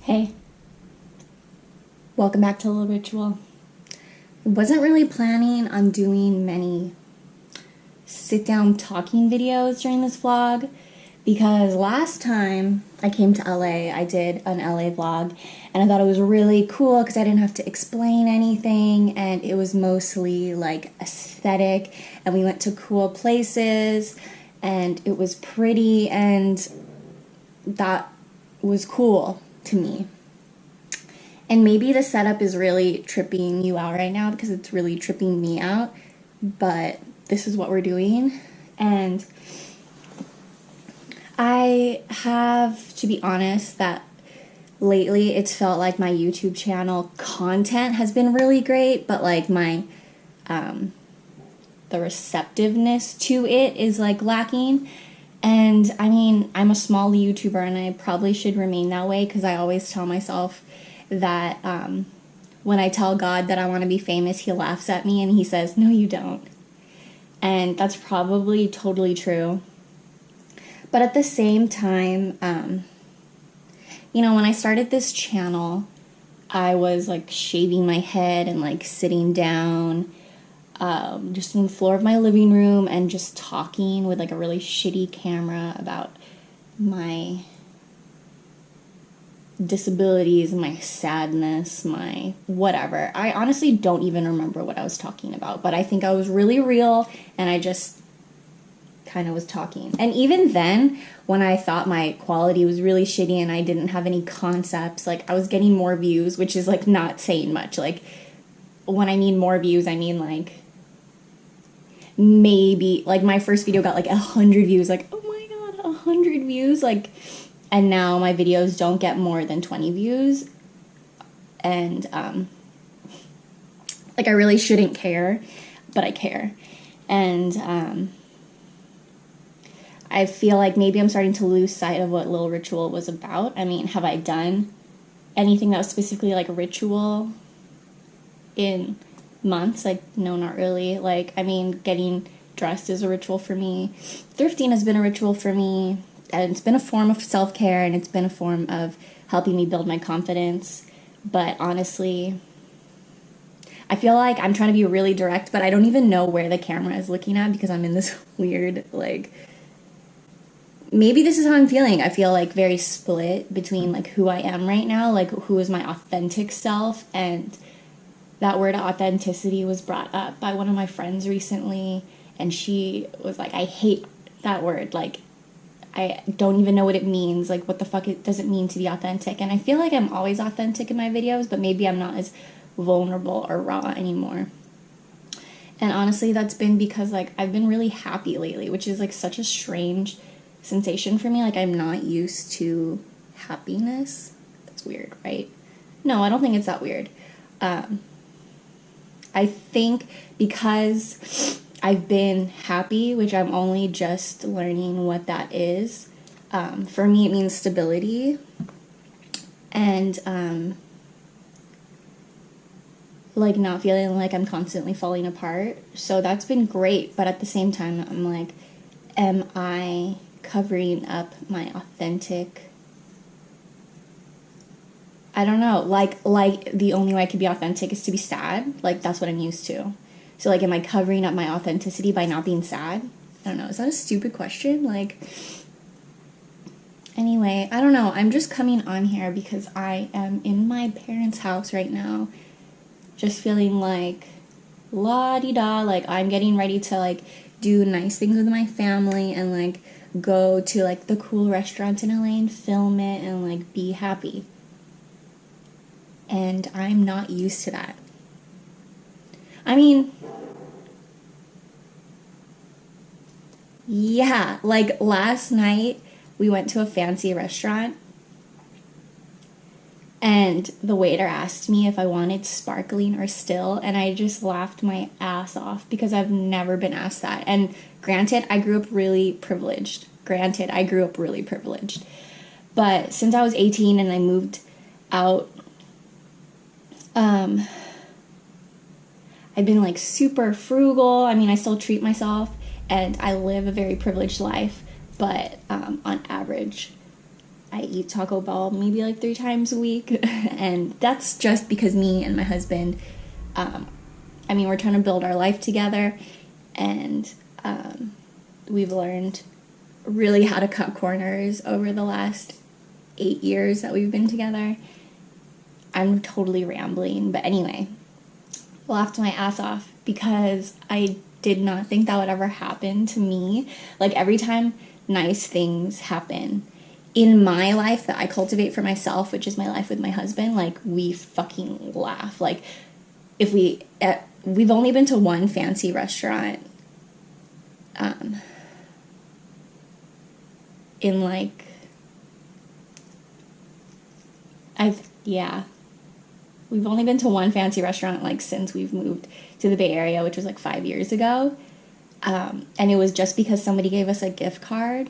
Hey, welcome back to Little Ritual. I wasn't really planning on doing many sit-down talking videos during this vlog because last time I came to LA, I did an LA vlog and I thought it was really cool because I didn't have to explain anything and it was mostly like aesthetic and we went to cool places and it was pretty and that was cool to me. And maybe the setup is really tripping you out right now because it's really tripping me out, but this is what we're doing. And I have to be honest that lately it's felt like my YouTube channel content has been really great, but like my the receptiveness to it is like lacking. And I mean, I'm a small YouTuber and I probably should remain that way because I always tell myself that when I tell God that I want to be famous, he laughs at me and he says, no, you don't. And that's probably totally true. But at the same time, when I started this channel, I was like shaving my head and like sitting down just on the floor of my living room and just talking with like a really shitty camera about my disabilities, my sadness, my whatever. I honestly don't even remember what I was talking about, but I think I was really real and I just kind of was talking. And even then, when I thought my quality was really shitty and I didn't have any concepts, like I was getting more views, which is like not saying much. Like when I mean more views, I mean like maybe like my first video got like 100 views, like oh my god, 100 views, like. And now my videos don't get more than 20 views. And, like, I really shouldn't care, but I care. And, I feel like maybe I'm starting to lose sight of what Little Ritual was about. I mean, have I done anything that was specifically, like, a ritual in months? Like, no, not really. Like, I mean, getting dressed is a ritual for me. Thrifting has been a ritual for me. And it's been a form of self-care, and it's been a form of helping me build my confidence. But honestly, I feel like I'm trying to be really direct, but I don't even know where the camera is looking at because I'm in this weird, like, maybe this is how I'm feeling. I feel like very split between like who I am right now, like who is my authentic self, and that word authenticity was brought up by one of my friends recently, and she was like, I hate that word, like, I don't even know what it means, like what the fuck does it mean to be authentic? And I feel like I'm always authentic in my videos, but maybe I'm not as vulnerable or raw anymore. And honestly, that's been because like I've been really happy lately, which is like such a strange sensation for me. Like I'm not used to happiness. That's weird, right? No, I don't think it's that weird. I think because I've been happy, which I'm only just learning what that is. For me, it means stability. And, like, not feeling like I'm constantly falling apart. So that's been great. But at the same time, I'm like, am I covering up my authentic... I don't know. Like the only way I could be authentic is to be sad. Like, that's what I'm used to. So, like, am I covering up my authenticity by not being sad? I don't know. Is that a stupid question? Like, anyway, I don't know. I'm just coming on here because I am in my parents' house right now. Just feeling like la-di-da. Like, I'm getting ready to, like, do nice things with my family and, like, go to, like, the cool restaurant in LA and film it and, like, be happy. And I'm not used to that. I mean... yeah, like last night we went to a fancy restaurant and the waiter asked me if I wanted sparkling or still, and I just laughed my ass off because I've never been asked that. And granted, I grew up really privileged. But since I was 18 and I moved out, I've been like super frugal. I mean, I still treat myself. And I live a very privileged life, but on average, I eat Taco Bell maybe like 3 times a week. And that's just because me and my husband, we're trying to build our life together. And we've learned really how to cut corners over the last 8 years that we've been together. I'm totally rambling, but anyway, laughed my ass off because I did not think that would ever happen to me. Like, every time nice things happen in my life that I cultivate for myself, which is my life with my husband, like, we fucking laugh. Like, if we've only been to one fancy restaurant in like, we've only been to one fancy restaurant like since we've moved to the Bay Area, which was like 5 years ago. And it was just because somebody gave us a gift card.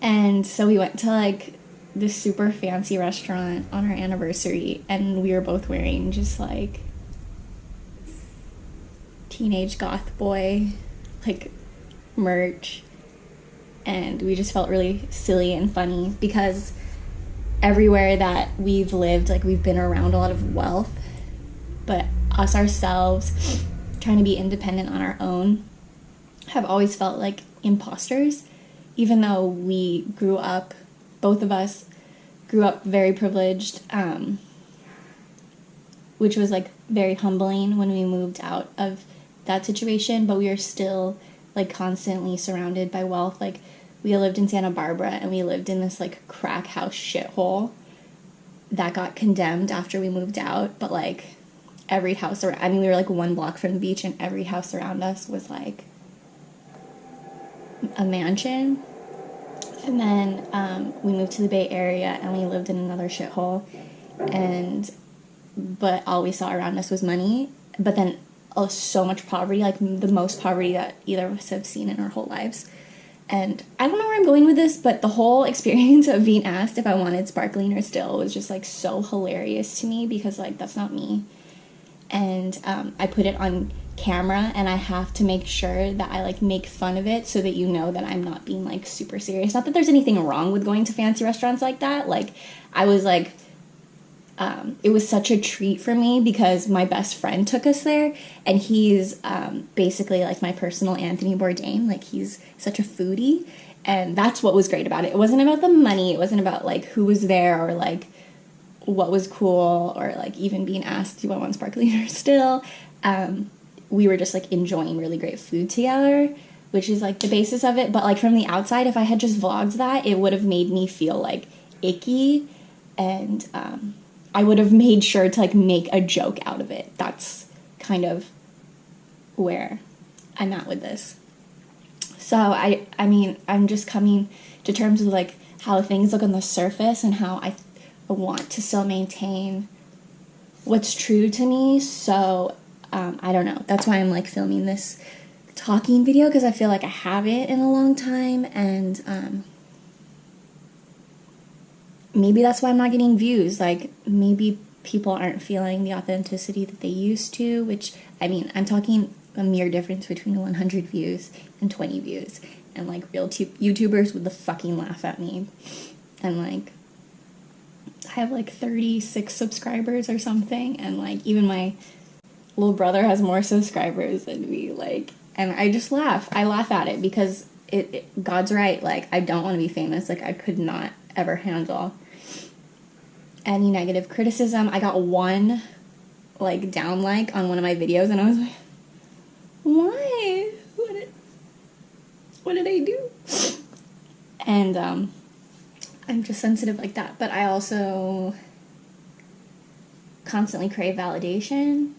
And so we went to like this super fancy restaurant on our anniversary, and we were both wearing just like teenage goth boy like merch, and we just felt really silly and funny because everywhere that we've lived, like, we've been around a lot of wealth, but us ourselves trying to be independent on our own have always felt like imposters, even though we grew up, both of us grew up very privileged, which was like very humbling when we moved out of that situation, but we are still like constantly surrounded by wealth. Like, we lived in Santa Barbara, and we lived in this like crack house shithole that got condemned after we moved out, but like every house around, we were like 1 block from the beach, and every house around us was like a mansion. And then we moved to the Bay Area, and we lived in another shithole, but all we saw around us was money, but then so much poverty, like the most poverty that either of us have seen in our whole lives. And I don't know where I'm going with this, but the whole experience of being asked if I wanted sparkling or still was just like so hilarious to me, because like that's not me. And I put it on camera, and I have to make sure that I like make fun of it so that you know that I'm not being like super serious. Not that there's anything wrong with going to fancy restaurants like that. Like, I was like, it was such a treat for me because my best friend took us there, and he's basically like my personal Anthony Bourdain. Like, he's such a foodie, and that's what was great about it. It wasn't about the money. It wasn't about like who was there or like what was cool or like even being asked, do I want sparkling or still. We were just like enjoying really great food together, which is like the basis of it. But like from the outside, if I had just vlogged that, it would have made me feel like icky, and I would have made sure to like make a joke out of it. That's kind of where I'm at with this. So I mean, I'm just coming to terms with like how things look on the surface and how I want to still maintain what's true to me. So I don't know. That's why I'm like filming this talking video, because I feel like I haven't in a long time, and maybe that's why I'm not getting views. Like, maybe people aren't feeling the authenticity that they used to, which, I mean, I'm talking a mere difference between 100 views and 20 views, and like real YouTubers would fucking laugh at me. And like, I have like 36 subscribers or something, and like even my little brother has more subscribers than me, like, and I just laugh. I laugh at it because God's right. Like, I don't want to be famous. Like, I could not ever handle any negative criticism. I got one like down like on one of my videos, and I was like, why? What did I do? And I'm just sensitive like that. But I also constantly crave validation.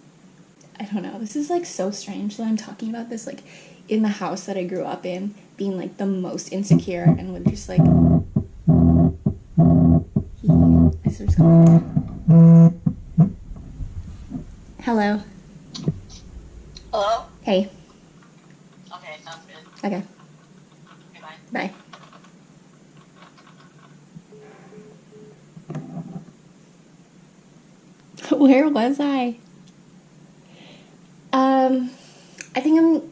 I don't know. This is like so strange that I'm talking about this like in the house that I grew up in, being like the most insecure, and would just like my sister's calling. Hello. Hello? Hey. Okay, sounds good. Okay. Okay, bye. Bye. Where was I? I think I'm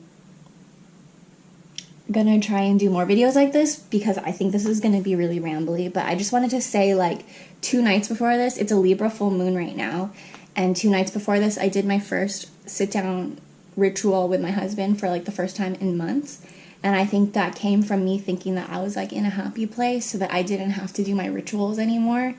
gonna try and do more videos like this because I think this is gonna be really rambly, but I just wanted to say, like, 2 nights before this, it's a Libra full moon right now, and 2 nights before this, I did my first sit-down ritual with my husband for, like, the first time in months, and I think that came from me thinking that I was, like, in a happy place so that I didn't have to do my rituals anymore,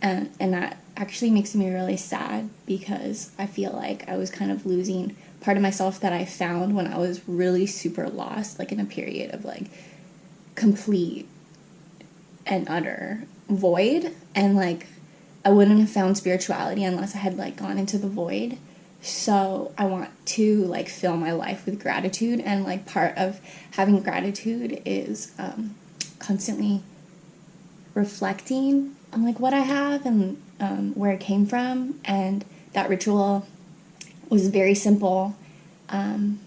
and that actually makes me really sad because I feel like I was kind of losing part of myself that I found when I was really super lost, like in a period of like complete and utter void, and like I wouldn't have found spirituality unless I had like gone into the void. So I want to like fill my life with gratitude, and like part of having gratitude is constantly reflecting on like what I have and where it came from. And that ritual was very simple, and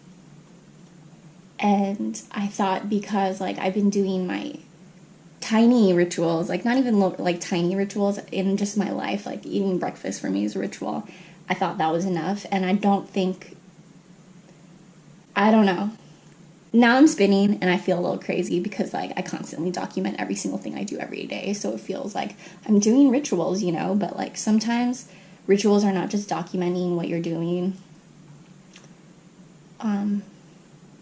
I thought because like I've been doing my tiny rituals, like not even like tiny rituals in just my life, like eating breakfast for me is a ritual, I thought that was enough. And I don't know, now I'm spinning and I feel a little crazy because like I constantly document every single thing I do every day, so it feels like I'm doing rituals, you know, but like sometimes rituals are not just documenting what you're doing.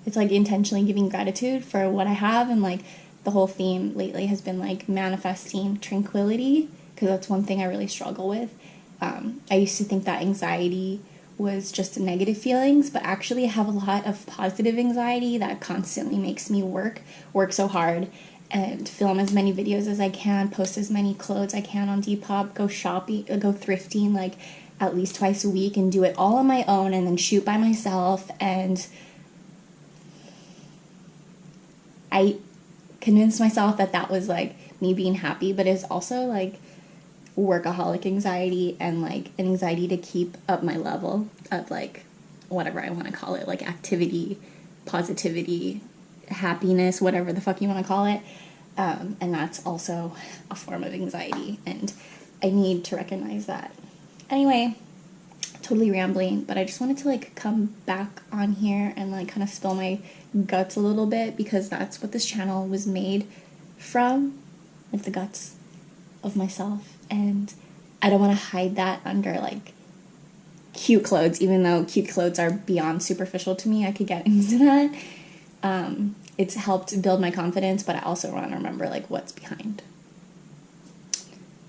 It's like intentionally giving gratitude for what I have, and like the whole theme lately has been like manifesting tranquility, because that's one thing I really struggle with. I used to think that anxiety was just negative feelings, but actually I have a lot of positive anxiety that constantly makes me work so hard and film as many videos as I can, post as many clothes I can on Depop, go shopping, go thrifting like at least twice a week, and do it all on my own, and then shoot by myself. And I convinced myself that that was like me being happy, but it's also like workaholic anxiety and like an anxiety to keep up my level of like whatever I want to call it, like activity, positivity, happiness, whatever the fuck you want to call it. And that's also a form of anxiety, and I need to recognize that. Anyway, totally rambling, but I just wanted to like come back on here and like kind of spill my guts a little bit, because that's what this channel was made from, like the guts of myself. And I don't want to hide that under like cute clothes, even though cute clothes are beyond superficial to me. I could get into that. It's helped build my confidence, but I also want to remember like what's behind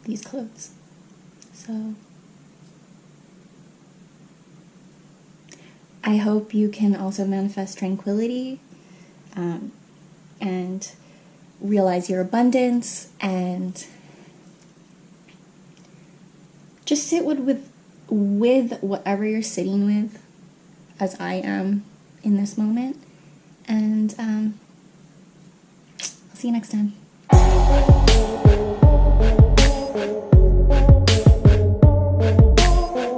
these clothes. So I hope you can also manifest tranquility, and realize your abundance, and just sit with whatever you're sitting with, as I am in this moment. And I'll see you next time.